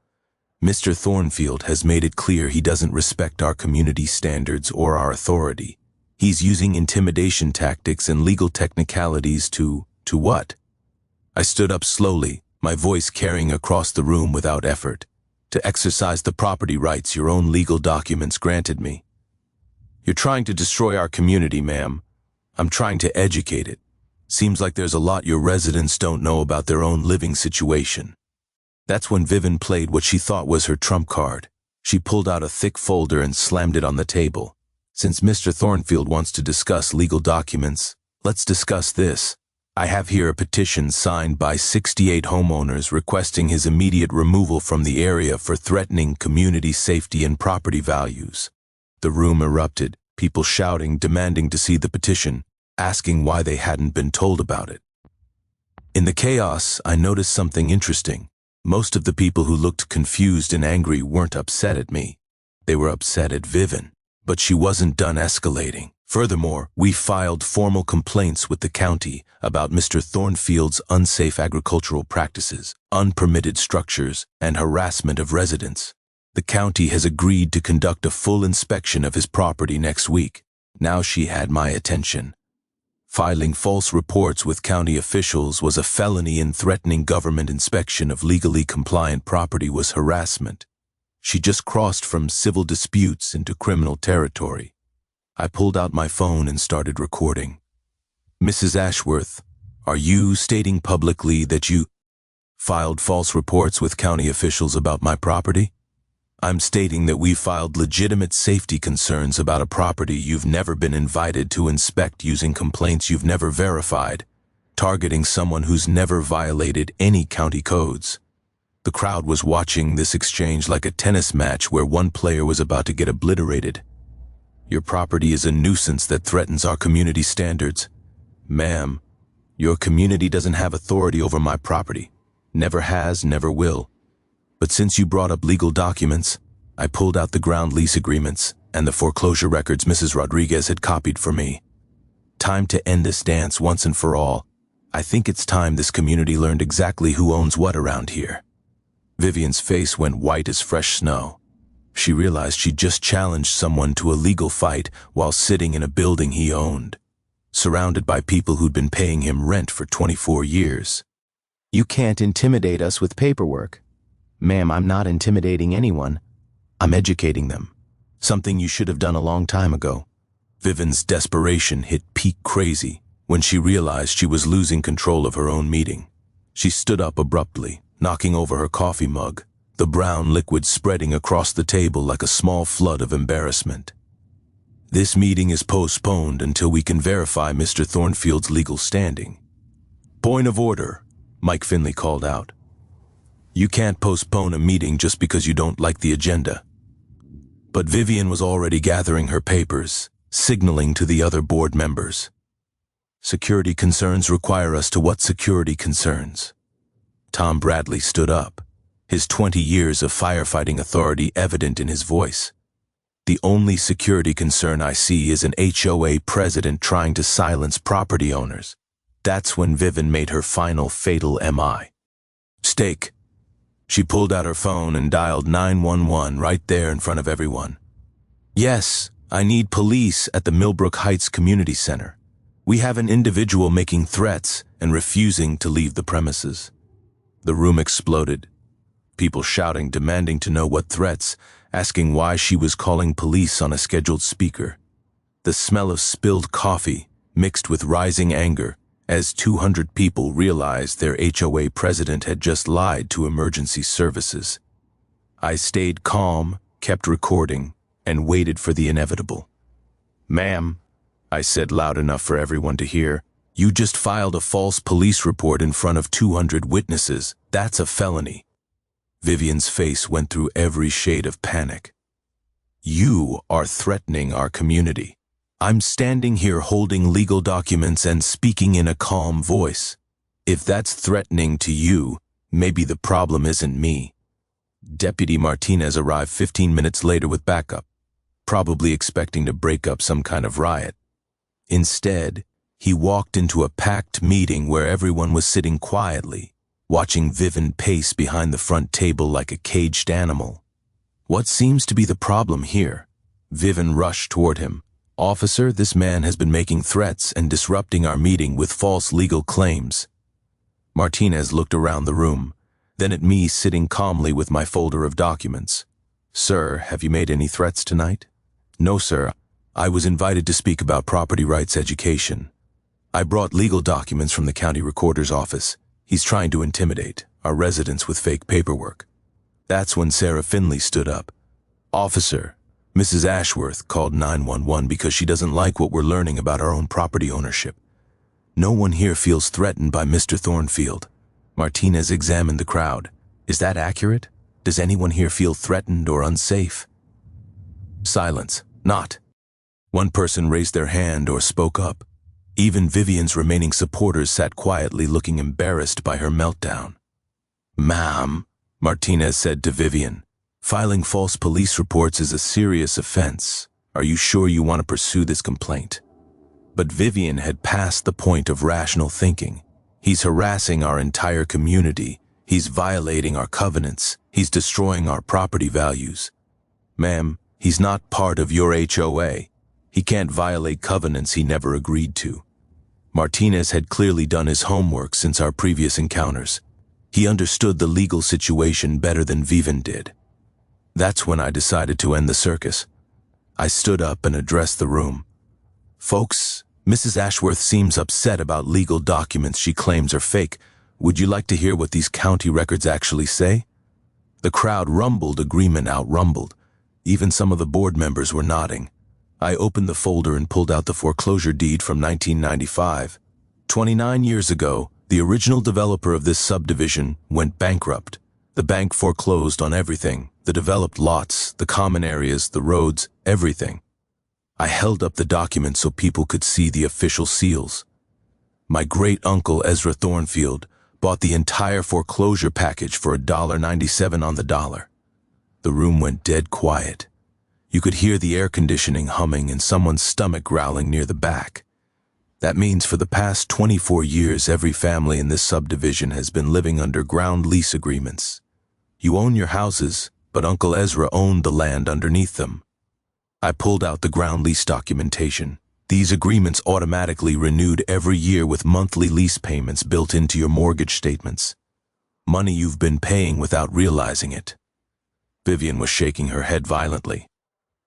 Mr. Thornfield has made it clear he doesn't respect our community standards or our authority. He's using intimidation tactics and legal technicalities to what? I stood up slowly, my voice carrying across the room without effort. To exercise the property rights your own legal documents granted me. You're trying to destroy our community, ma'am. I'm trying to educate it. Seems like there's a lot your residents don't know about their own living situation. That's when Vivian played what she thought was her trump card. She pulled out a thick folder and slammed it on the table. Since Mr. Thornfield wants to discuss legal documents, let's discuss this. I have here a petition signed by 68 homeowners requesting his immediate removal from the area for threatening community safety and property values. The room erupted, people shouting, demanding to see the petition, asking why they hadn't been told about it. In the chaos, I noticed something interesting. Most of the people who looked confused and angry weren't upset at me. They were upset at Vivian, but she wasn't done escalating. Furthermore, we filed formal complaints with the county about Mr. Thornfield's unsafe agricultural practices, unpermitted structures, and harassment of residents. The county has agreed to conduct a full inspection of his property next week. Now she had my attention. Filing false reports with county officials was a felony, and threatening government inspection of legally compliant property was harassment. She just crossed from civil disputes into criminal territory. I pulled out my phone and started recording. Mrs. Ashworth, are you stating publicly that you filed false reports with county officials about my property? I'm stating that we filed legitimate safety concerns about a property you've never been invited to inspect using complaints you've never verified, targeting someone who's never violated any county codes. The crowd was watching this exchange like a tennis match where one player was about to get obliterated. Your property is a nuisance that threatens our community standards. Ma'am, your community doesn't have authority over my property. Never has, never will. But since you brought up legal documents, I pulled out the ground lease agreements and the foreclosure records Mrs. Rodriguez had copied for me. Time to end this dance once and for all. I think it's time this community learned exactly who owns what around here. Vivian's face went white as fresh snow. She realized she'd just challenged someone to a legal fight while sitting in a building he owned, surrounded by people who'd been paying him rent for 24 years. You can't intimidate us with paperwork. Ma'am, I'm not intimidating anyone. I'm educating them. Something you should have done a long time ago. Vivian's desperation hit peak crazy when she realized she was losing control of her own meeting. She stood up abruptly, knocking over her coffee mug, the brown liquid spreading across the table like a small flood of embarrassment. This meeting is postponed until we can verify Mr. Thornfield's legal standing. Point of order, Mike Finley called out. You can't postpone a meeting just because you don't like the agenda. But Vivian was already gathering her papers, signaling to the other board members. Security concerns require us to what security concerns? Tom Bradley stood up, his 20 years of firefighting authority evident in his voice. The only security concern I see is an HOA president trying to silence property owners. That's when Vivian made her final fatal MI. Steak. She pulled out her phone and dialed 911 right there in front of everyone. Yes, I need police at the Millbrook Heights Community Center. We have an individual making threats and refusing to leave the premises. The room exploded. People shouting, demanding to know what threats, asking why she was calling police on a scheduled speaker. The smell of spilled coffee mixed with rising anger as 200 people realized their HOA president had just lied to emergency services. I stayed calm, kept recording, and waited for the inevitable. Ma'am, I said loud enough for everyone to hear, you just filed a false police report in front of 200 witnesses. That's a felony. Vivian's face went through every shade of panic. You are threatening our community. I'm standing here holding legal documents and speaking in a calm voice. If that's threatening to you, maybe the problem isn't me. Deputy Martinez arrived 15 minutes later with backup, probably expecting to break up some kind of riot. Instead, he walked into a packed meeting where everyone was sitting quietly, watching Vivian pace behind the front table like a caged animal. What seems to be the problem here? Vivian rushed toward him. Officer, this man has been making threats and disrupting our meeting with false legal claims. Martinez looked around the room, then at me sitting calmly with my folder of documents. Sir, have you made any threats tonight? No, sir. I was invited to speak about property rights education. I brought legal documents from the county recorder's office. He's trying to intimidate our residents with fake paperwork. That's when Sarah Finley stood up. Officer, Mrs. Ashworth called 911 because she doesn't like what we're learning about our own property ownership. No one here feels threatened by Mr. Thornfield. Martinez examined the crowd. Is that accurate? Does anyone here feel threatened or unsafe? Silence. Not. One person raised their hand or spoke up. Even Vivian's remaining supporters sat quietly looking embarrassed by her meltdown. Ma'am, Martinez said to Vivian, filing false police reports is a serious offense. Are you sure you want to pursue this complaint? But Vivian had passed the point of rational thinking. He's harassing our entire community. He's violating our covenants. He's destroying our property values. Ma'am, he's not part of your HOA. He can't violate covenants he never agreed to. Martinez had clearly done his homework since our previous encounters. He understood the legal situation better than Vivian did. That's when I decided to end the circus. I stood up and addressed the room. Folks, Mrs. Ashworth seems upset about legal documents she claims are fake. Would you like to hear what these county records actually say? The crowd rumbled, agreement outrumbled. Even some of the board members were nodding. I opened the folder and pulled out the foreclosure deed from 1995. 29 years ago, the original developer of this subdivision went bankrupt. The bank foreclosed on everything, the developed lots, the common areas, the roads, everything. I held up the document so people could see the official seals. My great-uncle Ezra Thornfield bought the entire foreclosure package for $1.97 on the dollar. The room went dead quiet. You could hear the air conditioning humming and someone's stomach growling near the back. That means for the past 24 years, every family in this subdivision has been living under ground lease agreements. You own your houses, but Uncle Ezra owned the land underneath them. I pulled out the ground lease documentation. These agreements automatically renewed every year with monthly lease payments built into your mortgage statements. Money you've been paying without realizing it. Vivian was shaking her head violently.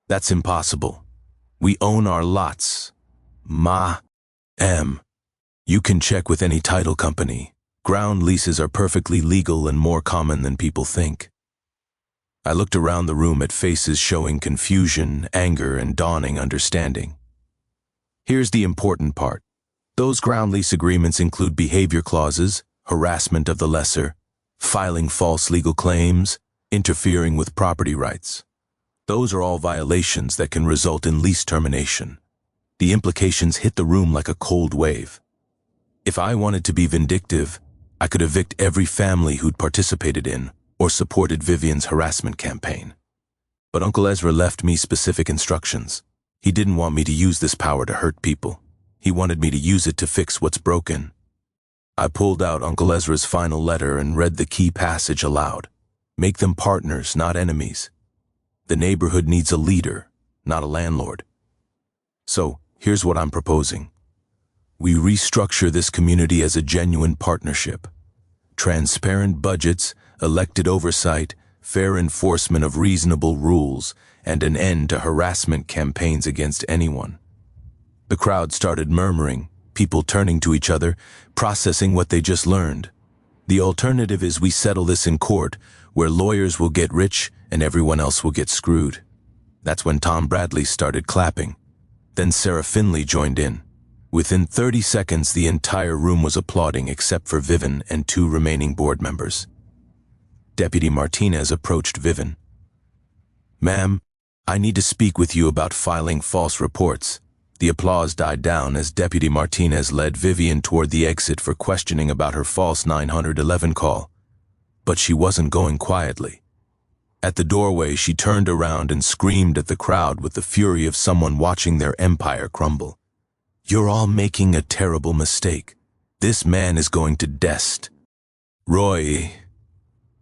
That's impossible. We own our lots. You can check with any title company. Ground leases are perfectly legal and more common than people think. I looked around the room at faces showing confusion, anger, and dawning understanding. Here's the important part. Those ground lease agreements include behavior clauses, harassment of the lesser, filing false legal claims, interfering with property rights. Those are all violations that can result in lease termination. The implications hit the room like a cold wave. If I wanted to be vindictive, I could evict every family who'd participated in or supported Vivian's harassment campaign. But Uncle Ezra left me specific instructions. He didn't want me to use this power to hurt people. He wanted me to use it to fix what's broken. I pulled out Uncle Ezra's final letter and read the key passage aloud. Make them partners, not enemies. The neighborhood needs a leader, not a landlord. So, here's what I'm proposing. We restructure this community as a genuine partnership. Transparent budgets, elected oversight, fair enforcement of reasonable rules, and an end to harassment campaigns against anyone. The crowd started murmuring, people turning to each other, processing what they just learned. The alternative is we settle this in court, where lawyers will get rich and everyone else will get screwed. That's when Tom Bradley started clapping. Then Sarah Finley joined in. Within 30 seconds, the entire room was applauding except for Vivian and 2 remaining board members. Deputy Martinez approached Vivian. Ma'am, I need to speak with you about filing false reports. The applause died down as Deputy Martinez led Vivian toward the exit for questioning about her false 911 call. But she wasn't going quietly. At the doorway, she turned around and screamed at the crowd with the fury of someone watching their empire crumble. You're all making a terrible mistake. This man is going to dest. Roy,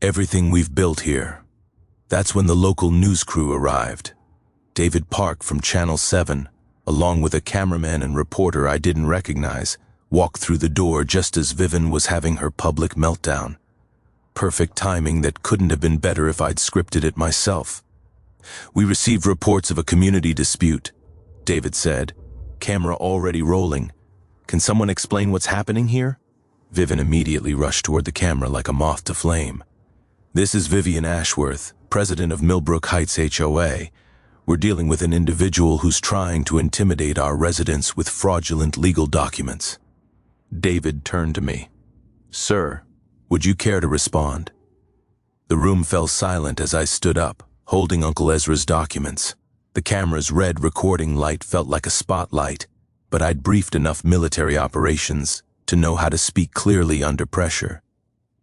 everything we've built here. That's when the local news crew arrived. David Park from Channel 7, along with a cameraman and reporter I didn't recognize, walked through the door just as Vivian was having her public meltdown. Perfect timing that couldn't have been better if I'd scripted it myself. We received reports of a community dispute, David said, camera already rolling. Can someone explain what's happening here? Vivian immediately rushed toward the camera like a moth to flame. This is Vivian Ashworth, president of Millbrook Heights HOA. We're dealing with an individual who's trying to intimidate our residents with fraudulent legal documents. David turned to me. Sir, would you care to respond? The room fell silent as I stood up, holding Uncle Ezra's documents. The camera's red recording light felt like a spotlight, but I'd briefed enough military operations to know how to speak clearly under pressure.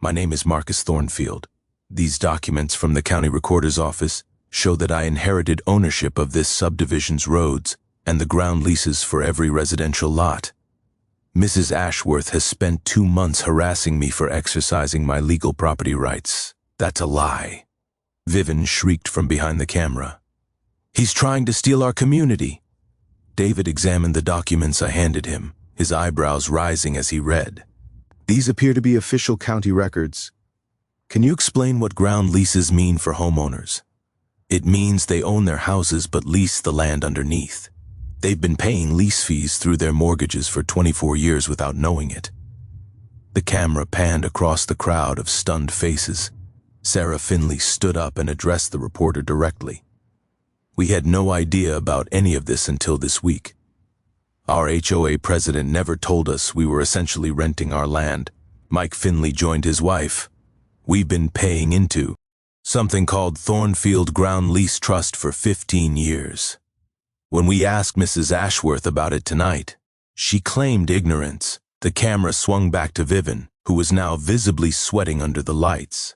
My name is Marcus Thornfield. These documents from the county recorder's office show that I inherited ownership of this subdivision's roads and the ground leases for every residential lot. Mrs. Ashworth has spent 2 months harassing me for exercising my legal property rights. That's a lie. Vivian shrieked from behind the camera. He's trying to steal our community. David examined the documents I handed him, his eyebrows rising as he read. These appear to be official county records. Can you explain what ground leases mean for homeowners? It means they own their houses but lease the land underneath. They've been paying lease fees through their mortgages for 24 years without knowing it. The camera panned across the crowd of stunned faces. Sarah Finley stood up and addressed the reporter directly. We had no idea about any of this until this week. Our HOA president never told us we were essentially renting our land. Mike Finley joined his wife. We've been paying into something called Thornfield Ground Lease Trust for 15 years. When we asked Mrs. Ashworth about it tonight, she claimed ignorance. The camera swung back to Vivian, who was now visibly sweating under the lights.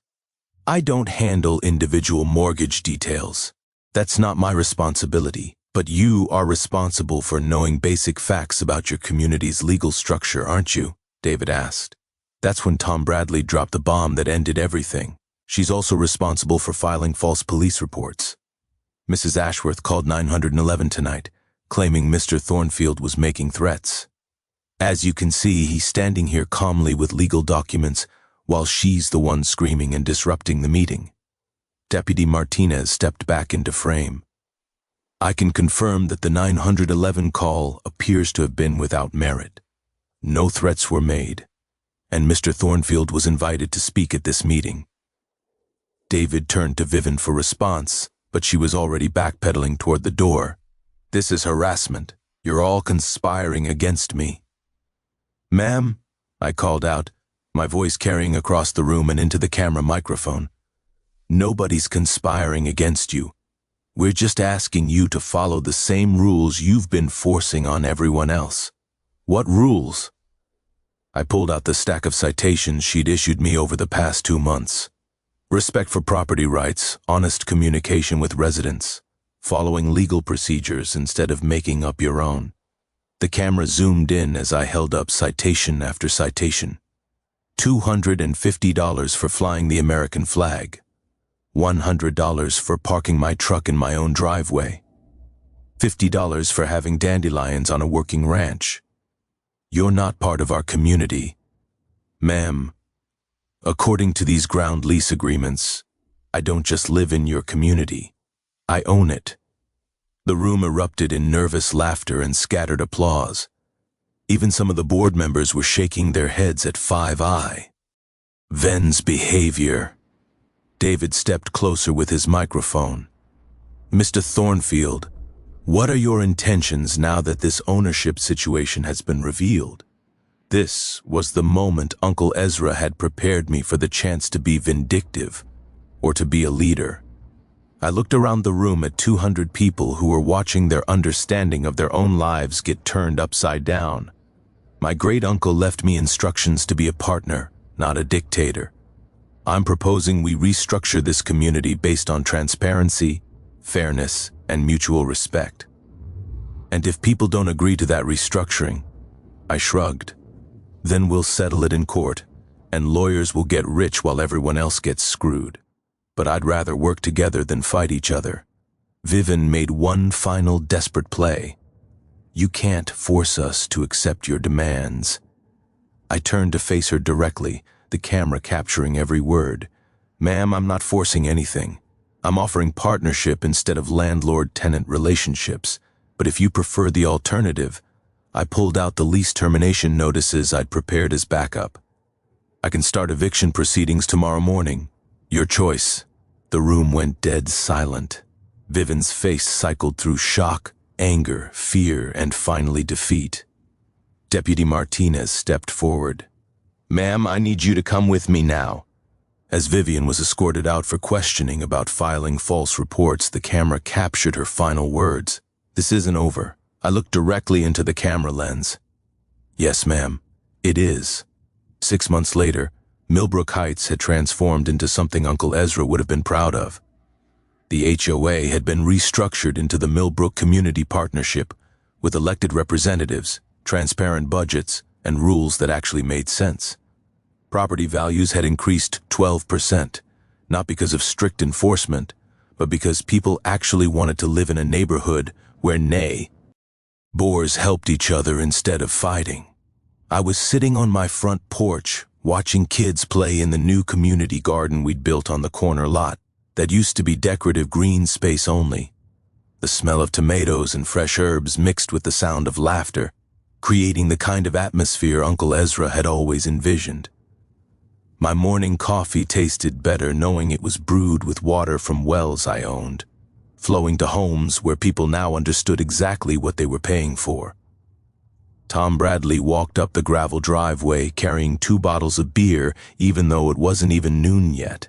I don't handle individual mortgage details. That's not my responsibility, but you are responsible for knowing basic facts about your community's legal structure, aren't you? David asked. That's when Tom Bradley dropped the bomb that ended everything. She's also responsible for filing false police reports. Mrs. Ashworth called 911 tonight, claiming Mr. Thornfield was making threats. As you can see, he's standing here calmly with legal documents while she's the one screaming and disrupting the meeting. Deputy Martinez stepped back into frame. I can confirm that the 911 call appears to have been without merit. No threats were made, and Mr. Thornfield was invited to speak at this meeting. David turned to Vivian for response, but she was already backpedaling toward the door. This is harassment. You're all conspiring against me. Ma'am, I called out, my voice carrying across the room and into the camera microphone. Nobody's conspiring against you. We're just asking you to follow the same rules you've been forcing on everyone else. What rules? I pulled out the stack of citations she'd issued me over the past 2 months. Respect for property rights, honest communication with residents, following legal procedures instead of making up your own. The camera zoomed in as I held up citation after citation. $250 for flying the American flag. $100 for parking my truck in my own driveway. $50 for having dandelions on a working ranch. You're not part of our community. Ma'am, according to these ground lease agreements, I don't just live in your community. I own it. The room erupted in nervous laughter and scattered applause. Even some of the board members were shaking their heads at Five Eye. Ven's behavior. David stepped closer with his microphone. Mr. Thornfield, what are your intentions now that this ownership situation has been revealed? This was the moment Uncle Ezra had prepared me for the chance to be vindictive, or to be a leader. I looked around the room at 200 people who were watching their understanding of their own lives get turned upside down. My great-uncle left me instructions to be a partner, not a dictator. I'm proposing we restructure this community based on transparency, fairness, and mutual respect. And if people don't agree to that restructuring, I shrugged, then we'll settle it in court, and lawyers will get rich while everyone else gets screwed. But I'd rather work together than fight each other. Vivian made one final desperate play. You can't force us to accept your demands. I turned to face her directly, the camera capturing every word. Ma'am, I'm not forcing anything. I'm offering partnership instead of landlord-tenant relationships. But if you prefer the alternative, I pulled out the lease termination notices I'd prepared as backup. I can start eviction proceedings tomorrow morning. Your choice. The room went dead silent. Vivian's face cycled through shock, anger, fear, and finally defeat. Deputy Martinez stepped forward. Ma'am, I need you to come with me now. As Vivian was escorted out for questioning about filing false reports, the camera captured her final words. This isn't over. I looked directly into the camera lens. Yes, ma'am, it is. 6 months later, Millbrook Heights had transformed into something Uncle Ezra would have been proud of. The HOA had been restructured into the Millbrook Community Partnership, with elected representatives, transparent budgets, and rules that actually made sense. Property values had increased 12%, not because of strict enforcement, but because people actually wanted to live in a neighborhood where neighbors helped each other instead of fighting. I was sitting on my front porch, watching kids play in the new community garden we'd built on the corner lot that used to be decorative green space only. The smell of tomatoes and fresh herbs mixed with the sound of laughter, creating the kind of atmosphere Uncle Ezra had always envisioned. My morning coffee tasted better knowing it was brewed with water from wells I owned, flowing to homes where people now understood exactly what they were paying for. Tom Bradley walked up the gravel driveway carrying 2 bottles of beer even though it wasn't even noon yet.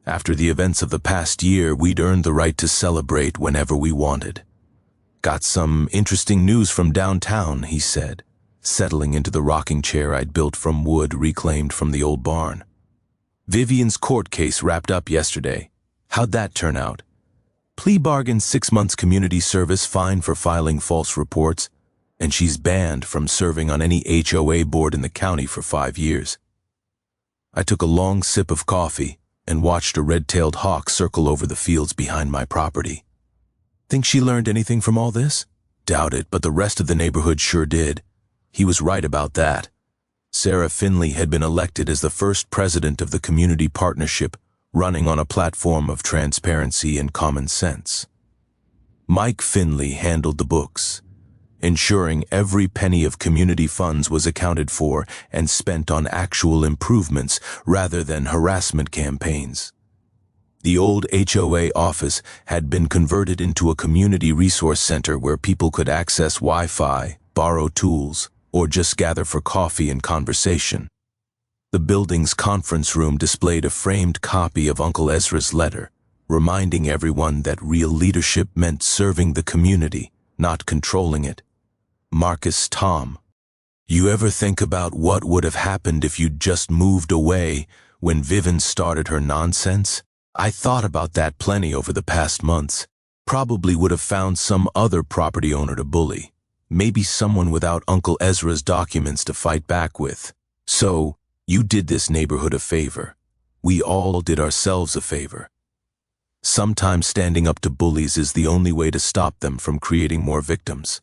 After the events of the past year, we'd earned the right to celebrate whenever we wanted. Got some interesting news from downtown, he said, settling into the rocking chair I'd built from wood reclaimed from the old barn. Vivian's court case wrapped up yesterday. How'd that turn out? Plea bargain, 6 months community service, fine for filing false reports, and she's banned from serving on any HOA board in the county for 5 years. I took a long sip of coffee and watched a red-tailed hawk circle over the fields behind my property. Think she learned anything from all this? Doubt it, but the rest of the neighborhood sure did. He was right about that. Sarah Finley had been elected as the first president of the community partnership, running on a platform of transparency and common sense. Mike Finley handled the books, ensuring every penny of community funds was accounted for and spent on actual improvements rather than harassment campaigns. The old HOA office had been converted into a community resource center where people could access Wi-Fi, borrow tools, or just gather for coffee and conversation. The building's conference room displayed a framed copy of Uncle Ezra's letter, reminding everyone that real leadership meant serving the community, not controlling it. Marcus, Tom, you ever think about what would have happened if you'd just moved away when Vivian started her nonsense? I thought about that plenty over the past months. Probably would have found some other property owner to bully. Maybe someone without Uncle Ezra's documents to fight back with. So, you did this neighborhood a favor. We all did ourselves a favor. Sometimes standing up to bullies is the only way to stop them from creating more victims.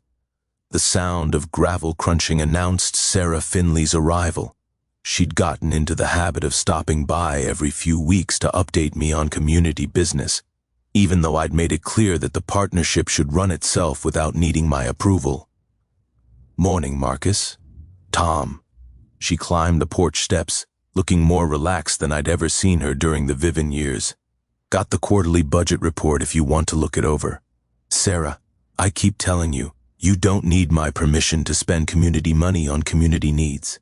The sound of gravel crunching announced Sarah Finley's arrival. She'd gotten into the habit of stopping by every few weeks to update me on community business, even though I'd made it clear that the partnership should run itself without needing my approval. Morning, Marcus. Tom. She climbed the porch steps, looking more relaxed than I'd ever seen her during the Vivian years. Got the quarterly budget report if you want to look it over. Sarah, I keep telling you, you don't need my permission to spend community money on community needs.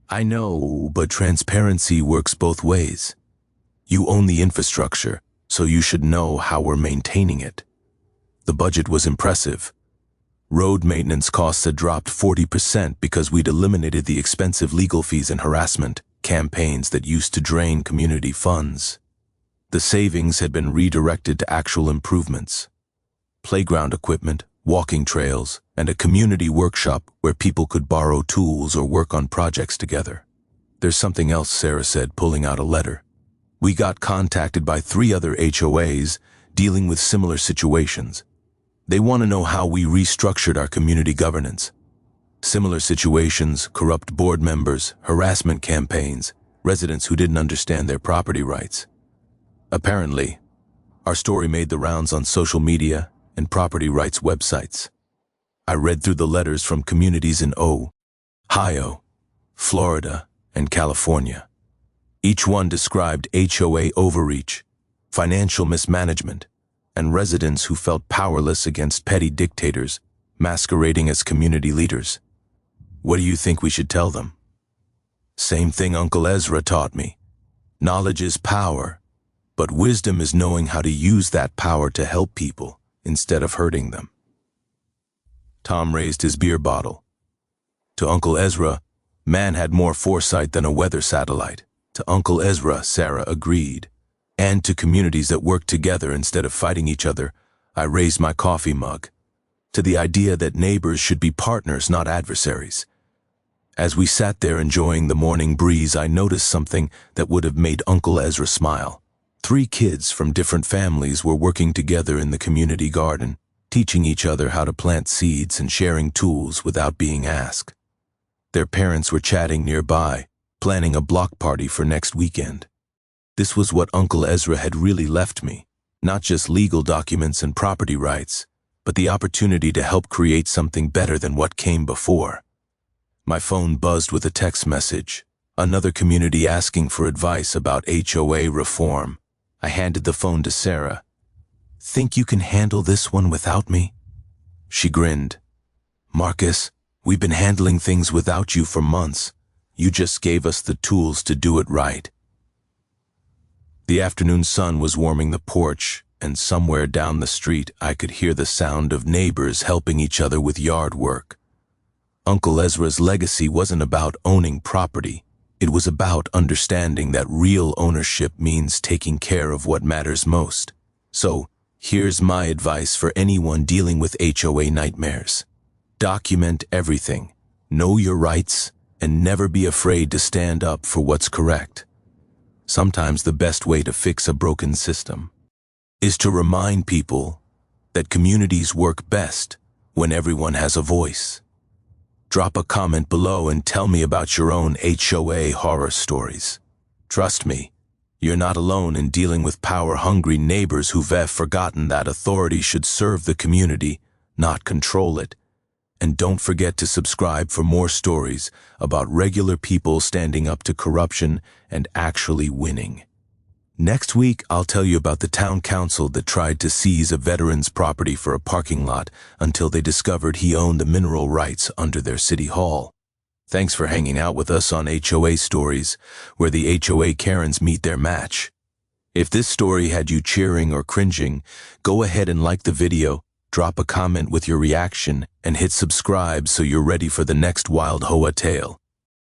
I know, but transparency works both ways. You own the infrastructure, so you should know how we're maintaining it. The budget was impressive. Road maintenance costs had dropped 40% because we'd eliminated the expensive legal fees and harassment campaigns that used to drain community funds. The savings had been redirected to actual improvements. Playground equipment, walking trails, and a community workshop where people could borrow tools or work on projects together. There's something else, Sarah said, pulling out a letter. We got contacted by 3 other HOAs dealing with similar situations. They want to know how we restructured our community governance. Similar situations, corrupt board members, harassment campaigns, residents who didn't understand their property rights. Apparently, our story made the rounds on social media and property rights websites. I read through the letters from communities in Ohio, Florida, and California. Each one described HOA overreach, financial mismanagement, and residents who felt powerless against petty dictators masquerading as community leaders. What do you think we should tell them? Same thing Uncle Ezra taught me. Knowledge is power, but wisdom is knowing how to use that power to help people instead of hurting them. Tom raised his beer bottle. To Uncle Ezra, man had more foresight than a weather satellite. To Uncle Ezra, Sarah agreed. And to communities that work together instead of fighting each other, I raised my coffee mug. To the idea that neighbors should be partners, not adversaries. As we sat there enjoying the morning breeze, I noticed something that would have made Uncle Ezra smile. 3 kids from different families were working together in the community garden, teaching each other how to plant seeds and sharing tools without being asked. Their parents were chatting nearby, planning a block party for next weekend. This was what Uncle Ezra had really left me, not just legal documents and property rights, but the opportunity to help create something better than what came before. My phone buzzed with a text message. Another community asking for advice about HOA reform. I handed the phone to Sarah. Think you can handle this one without me? She grinned. Marcus, we've been handling things without you for months. You just gave us the tools to do it right. The afternoon sun was warming the porch, and somewhere down the street I could hear the sound of neighbors helping each other with yard work. Uncle Ezra's legacy wasn't about owning property. It was about understanding that real ownership means taking care of what matters most. So, here's my advice for anyone dealing with HOA nightmares. Document everything, know your rights, and never be afraid to stand up for what's correct. Sometimes the best way to fix a broken system is to remind people that communities work best when everyone has a voice. Drop a comment below and tell me about your own HOA horror stories. Trust me, you're not alone in dealing with power-hungry neighbors who've forgotten that authority should serve the community, not control it. And don't forget to subscribe for more stories about regular people standing up to corruption and actually winning. Next week, I'll tell you about the town council that tried to seize a veteran's property for a parking lot until they discovered he owned the mineral rights under their city hall. Thanks for hanging out with us on HOA Stories, where the HOA Karens meet their match. If this story had you cheering or cringing, go ahead and like the video, drop a comment with your reaction, and hit subscribe so you're ready for the next wild HOA tale.